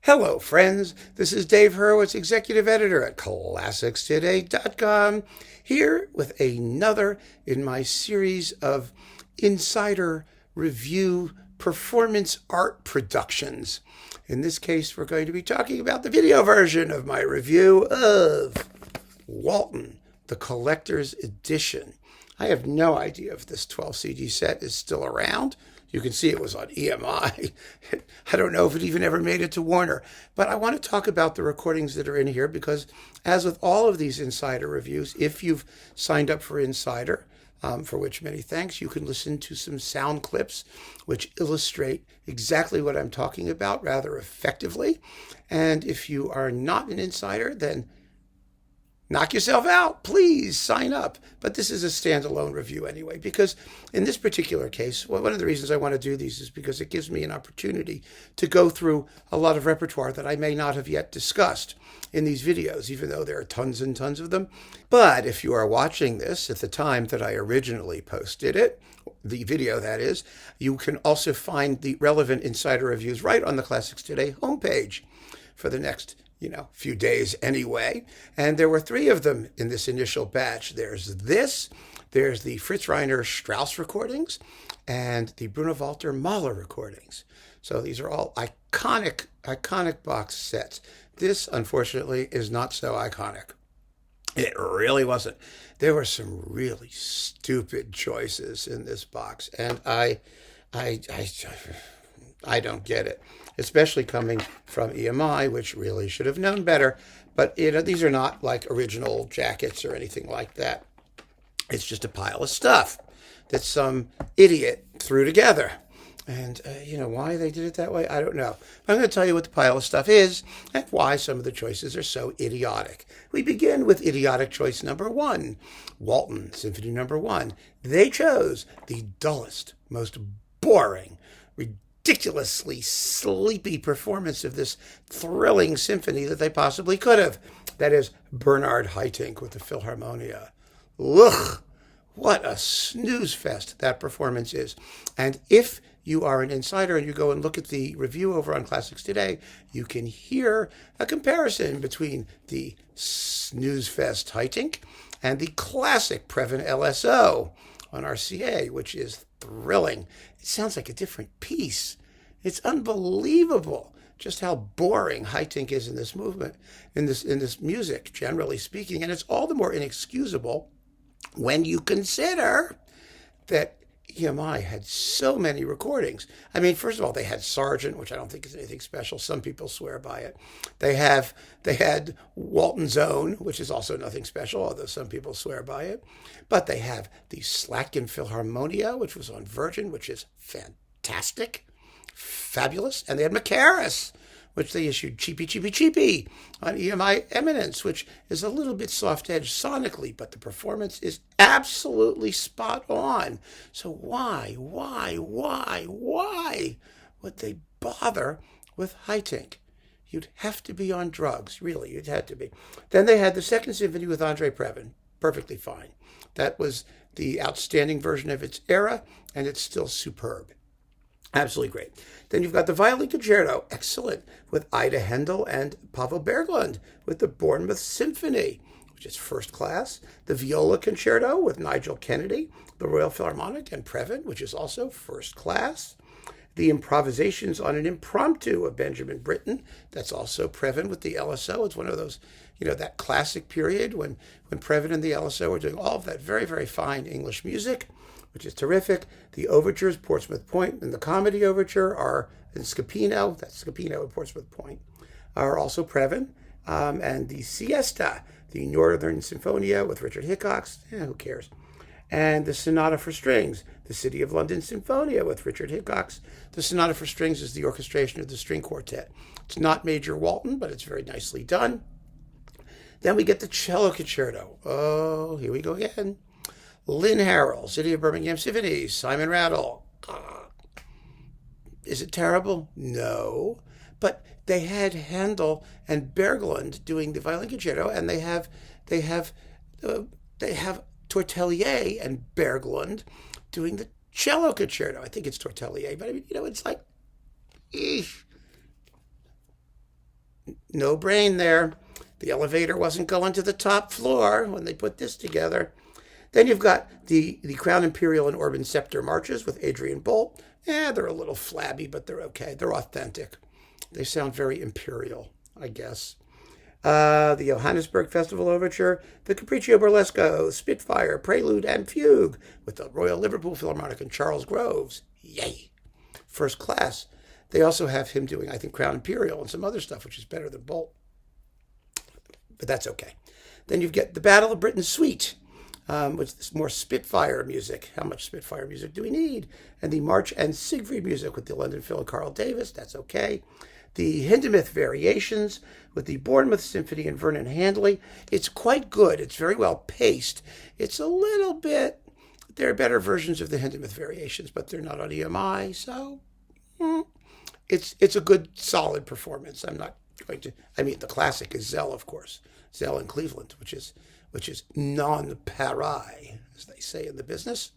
Hello, friends. This is Dave Hurwitz, Executive Editor at ClassicsToday.com, here with another in my series of insider review performance art productions. In this case, we're going to be talking about the video version of my review of Walton, the Collector's Edition. I have no idea if this 12 CD set is still around. You can see it was on EMI. I don't know if it even ever made it to Warner. But I want to talk about the recordings that are in here because, as with all of these Insider reviews, if you've signed up for Insider, for which many thanks, you can listen to some sound clips which illustrate exactly what I'm talking about rather effectively. And if you are not an Insider, then knock yourself out. Please sign up. But this is a standalone review anyway, because in this particular case, one of the reasons I want to do these is because it gives me an opportunity to go through a lot of repertoire that I may not have yet discussed in these videos, even though there are tons and tons of them. But if you are watching this at the time that I originally posted it, the video that is, you can also find the relevant Insider reviews right on the Classics Today homepage for the next few days anyway. And there were three of them in this initial batch. There's the Fritz Reiner Strauss recordings, and the Bruno Walter Mahler recordings. So these are all iconic box sets. This, unfortunately, is not so iconic. It really wasn't. There were some really stupid choices in this box, and I don't get it, especially coming from EMI, which really should have known better. But these are not like original jackets or anything like that. It's just a pile of stuff that some idiot threw together. And why they did it that way, I don't know. But I'm going to tell you what the pile of stuff is and why some of the choices are so idiotic. We begin with idiotic choice number one, Walton Symphony number 1. They chose the dullest, most boring, ridiculously sleepy performance of this thrilling symphony that they possibly could have. That is Bernard Haitink with the Philharmonia. Ugh, what a snooze fest that performance is. And if you are an insider and you go and look at the review over on Classics Today, you can hear a comparison between the snooze fest Haitink and the classic Previn LSO on RCA, which is thrilling. It sounds like a different piece. It's unbelievable just how boring Haitink is in this movement, in this music, generally speaking. And it's all the more inexcusable when you consider that EMI had so many recordings. I mean, first of all, they had Sargent, which I don't think is anything special. Some people swear by it. They had Walton's Own, which is also nothing special, although some people swear by it. But they have the Slatkin Philharmonia, which was on Virgin, which is fantastic, fabulous. And they had Macaris, which they issued cheapy on EMI Eminence, which is a little bit soft-edged sonically, but the performance is absolutely spot on. So why would they bother with Haitink? You'd have to be on drugs, really, you'd have to be. Then they had the Second Symphony with Andre Previn, perfectly fine. That was the outstanding version of its era, and it's still superb. Absolutely great. Then you've got the Violin Concerto, excellent, with Ida Hendel and Pavel Berglund with the Bournemouth Symphony, which is first class. The Viola Concerto with Nigel Kennedy, the Royal Philharmonic, and Previn, which is also first class. The Improvisations on an Impromptu of Benjamin Britten, that's also Previn with the LSO. It's one of those, that classic period when Previn and the LSO were doing all of that very, very fine English music, which is terrific. The overtures, Portsmouth Point, and the Comedy Overture are in Scapino, that's Scapino at Portsmouth Point, are also Previn. And the Siesta, the Northern Sinfonia with Richard Hickox, who cares? And the Sonata for Strings, the City of London Sinfonia with Richard Hickox. The Sonata for Strings is the orchestration of the string quartet. It's not Major Walton, but it's very nicely done. Then we get the Cello Concerto. Oh, here we go again. Lynn Harrell, City of Birmingham Symphonies, Simon Rattle. Is it terrible? No. But they had Handel and Berglund doing the Violin Concerto, and they have Tortelier and Berglund doing the Cello Concerto. I think it's Tortelier, but I mean, it's like, eesh. No brain there. The elevator wasn't going to the top floor when they put this together. Then you've got the Crown Imperial and Orban Scepter marches with Adrian Bolt. They're a little flabby, but they're okay. They're authentic. They sound very imperial, I guess. The Johannesburg Festival Overture, the Capriccio Burlesco, Spitfire, Prelude, and Fugue with the Royal Liverpool Philharmonic and Charles Groves. Yay! First class. They also have him doing, I think, Crown Imperial and some other stuff, which is better than Bolt. But that's okay. Then you get the Battle of Britain Suite, which is more Spitfire music. How much Spitfire music do we need? And the March and Siegfried music with the London Phil and Carl Davis. That's okay. The Hindemith Variations with the Bournemouth Symphony and Vernon Handley. It's quite good. It's very well paced. It's a little bit... There are better versions of the Hindemith Variations, but they're not on EMI, so... It's a good, solid performance. I'm not going to... I mean, the classic is Zell, of course. Zell in Cleveland, which is non-pareil, as they say in the business.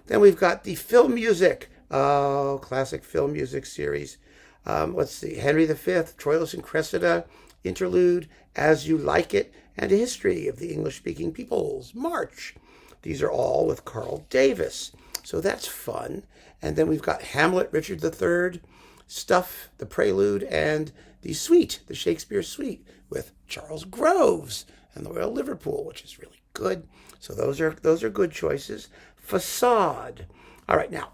Then we've got the film music. Oh, classic film music series. Let's see. Henry V, Troilus and Cressida, Interlude, As You Like It, and a History of the English-Speaking Peoples, March. These are all with Carl Davis. So that's fun. And then we've got Hamlet, Richard III, Stuff, the Prelude, and the Suite, the Shakespeare Suite, with Charles Groves and the Royal Liverpool, which is really good. So those are good choices. Facade. All right, now,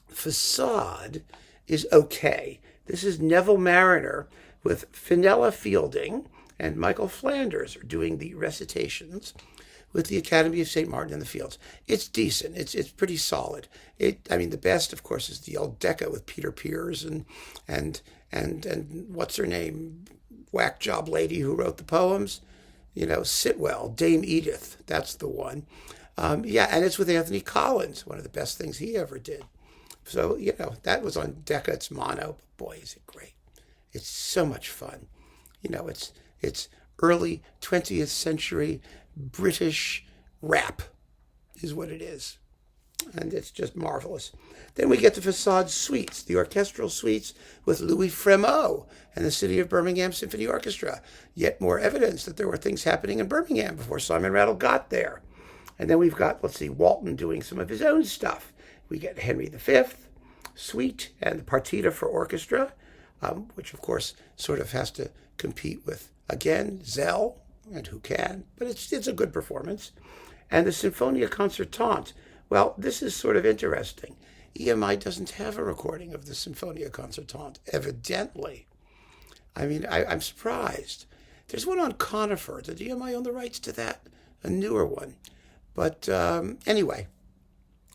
Facade is okay. This is Neville Mariner with Fenella Fielding and Michael Flanders are doing the recitations with the Academy of St. Martin in the Fields. It's decent. It's pretty solid. The best, of course, is the old Decca with Peter Pears and what's her name, whack job lady who wrote the poems, Sitwell, Dame Edith. That's the one. And it's with Anthony Collins, one of the best things he ever did. So, that was on Decca. It's mono. But boy, is it great. It's so much fun. It's early 20th century British rap is what it is. And it's just marvelous. Then we get the Facade Suites, the orchestral suites with Louis Fremeau and the City of Birmingham Symphony Orchestra. Yet more evidence that there were things happening in Birmingham before Simon Rattle got there. And then we've got, Walton doing some of his own stuff. We get Henry V, Suite, and the Partita for Orchestra, which, of course, sort of has to compete with, again, Zell, and who can, but it's a good performance. And the Sinfonia Concertante. Well, this is sort of interesting. EMI doesn't have a recording of the Sinfonia Concertante, evidently. I'm surprised. There's one on Conifer. Did EMI own the rights to that? A newer one. But anyway,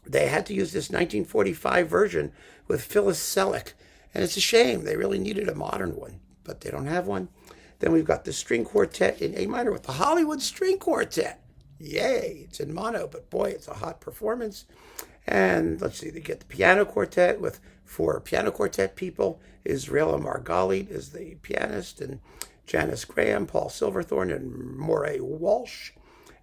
they had to use this 1945 version with Phyllis Selleck. And it's a shame. They really needed a modern one, but they don't have one. Then we've got the string quartet in A minor with the Hollywood String Quartet. Yay, it's in mono, but boy, it's a hot performance. And let's see, they get the piano quartet with 4 piano quartet people. Israela Margalit is the pianist, and Janice Graham, Paul Silverthorne, and Moray Walsh.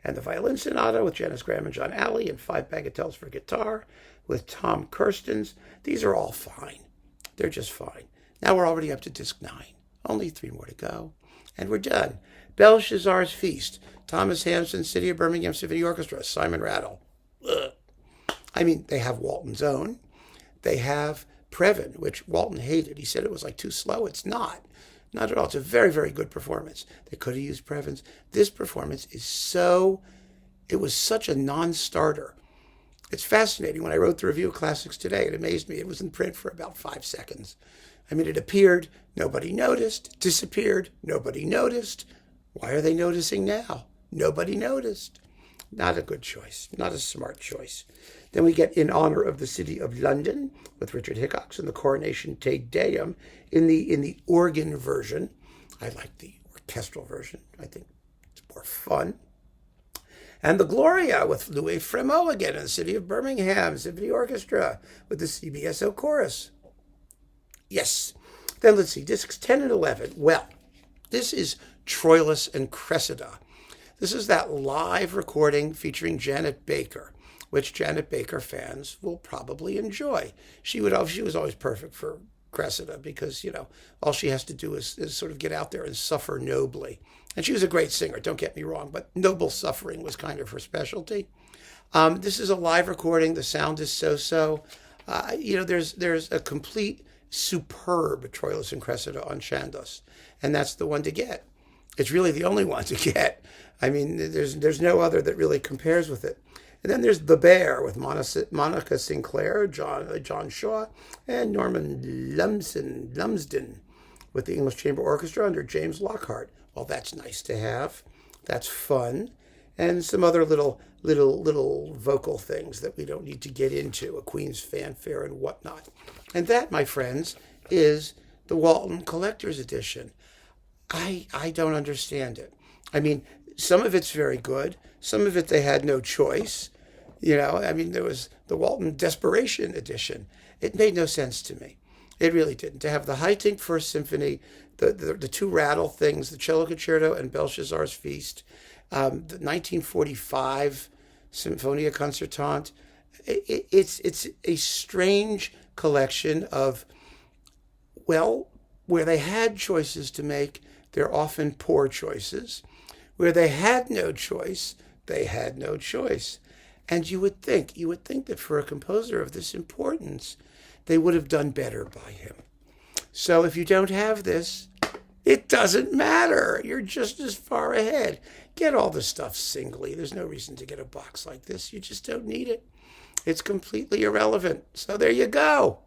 And the violin sonata with Janice Graham and John Alley, and 5 bagatelles for guitar with Tom Kirstens. These are all fine. They're just fine. Now we're already up to disc 9. Only 3 more to go. And we're done. Belshazzar's Feast, Thomas Hampson, City of Birmingham Symphony Orchestra, Simon Rattle. Ugh. They have Walton's own. They have Previn, which Walton hated. He said it was too slow. It's not. Not at all. It's a very, very good performance. They could have used Previn's. This performance it was such a non-starter. It's fascinating. When I wrote the review of Classics Today, it amazed me. It was in print for about 5 seconds. It appeared, nobody noticed, disappeared, nobody noticed. Why are they noticing now? Nobody noticed. Not a good choice, not a smart choice. Then we get In Honor of the City of London with Richard Hickox and the Coronation Te Deum in the organ version. I like the orchestral version. I think it's more fun. And the Gloria with Louis Fremeau again in the City of Birmingham Symphony Orchestra with the CBSO Chorus. Yes. Then let's see, discs 10 and 11. Well, this is Troilus and Cressida. This is that live recording featuring Janet Baker, which Janet Baker fans will probably enjoy. She was always perfect for Cressida because, all she has to do is sort of get out there and suffer nobly. And she was a great singer, don't get me wrong, but noble suffering was kind of her specialty. This is a live recording. The sound is so-so. There's a complete superb Troilus and Cressida on Chandos, and that's the one to get. It's really the only one to get. I mean, there's no other that really compares with it. And then there's The Bear with Monica Sinclair, John Shaw, and Norman Lumsden with the English Chamber Orchestra under James Lockhart. Well, that's nice to have. That's fun. And some other little vocal things that we don't need to get into, a Queen's fanfare and whatnot. And that, my friends, is the Walton Collector's Edition. I don't understand it. I mean, some of it's very good. Some of it they had no choice. There was the Walton Desperation Edition. It made no sense to me. It really didn't. To have the Haydn First Symphony, the two rattle things, the Cello Concerto and Belshazzar's Feast, the 1945 Symphonia Concertante. It's a strange collection of, where they had choices to make, they're often poor choices. Where they had no choice, they had no choice. And you would think that for a composer of this importance, they would have done better by him. So if you don't have this, it doesn't matter. You're just as far ahead. Get all the stuff singly. There's no reason to get a box like this. You just don't need it. It's completely irrelevant. So there you go.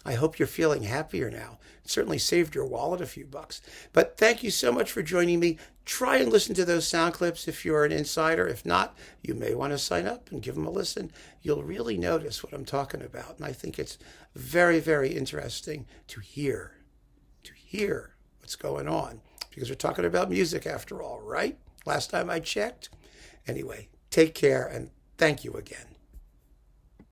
I hope you're feeling happier now. It certainly saved your wallet a few bucks. But thank you so much for joining me. Try and listen to those sound clips if you're an insider. If not, you may want to sign up and give them a listen. You'll really notice what I'm talking about. And I think it's very, very interesting to hear what's going on. Because we're talking about music after all, right? Last time I checked. Anyway, take care and thank you again.